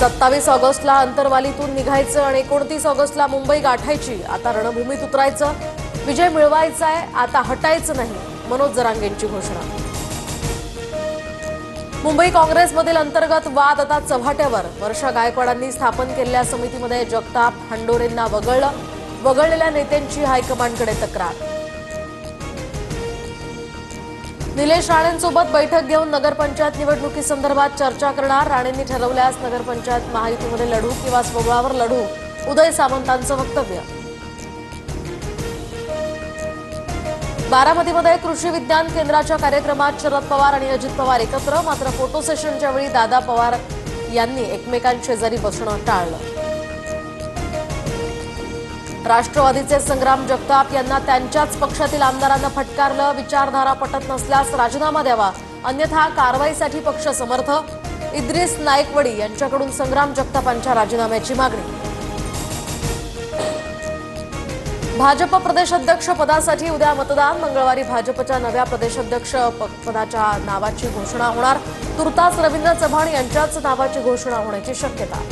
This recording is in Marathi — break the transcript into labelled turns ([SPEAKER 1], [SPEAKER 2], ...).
[SPEAKER 1] 27 ऑगस्टला अंतरवालीतून निघायचं आणि 29 ऑगस्टला मुंबई गाठायची। आता रणभूमीत उतरायचं, विजय मिळवायचा आहे, आता हटायचं नाही, मनोज जरांगेंची घोषणा। मुंबई काँग्रेसमधील अंतर्गत वाद आता चव्हाट्यावर। वर्षा गायकवाडांनी स्थापन केलेल्या समितीमध्ये जगताप हंडोरेंना वगळलेल्या नेत्यांची हायकमांडकडे तक्रार। निलेश राणेंसोबत बैठक घेऊन नगरपंचायत निवडणुकीसंदर्भात चर्चा करणार। राणेंनी ठरवल्यास नगरपंचायत महायुतीमध्ये लढू किंवा स्वबळावर लढू, उदय सामंतांचं वक्तव्य। बारामतीमध्ये कृषी विज्ञान केंद्राच्या कार्यक्रमात शरद पवार आणि अजित पवार एकत्र, मात्र फोटो सेशनच्या वेळी दादा पवार यांनी एकमेकांशेजारी बसणं टाळलं। राष्ट्रवादीचे संग्राम जगताप यांना त्यांच्याच पक्षातील आमदारांना फटकारलं। विचारधारा पटत नसल्यास राजीनामा द्यावा, अन्यथा कारवाईसाठी पक्ष समर्थ। इद्रिस नायकवडी यांच्याकडून संग्राम जगतापांच्या राजीनाम्याची मागणी। भाजप प्रदेशाध्यक्ष पदासाठी उद्या मतदान। मंगळवारी भाजपच्या नव्या प्रदेशाध्यक्ष पदाच्या नावाची घोषणा होणार। तुर्तास रवींद्र चव्हाण यांच्याच नावाची घोषणा होण्याची शक्यता।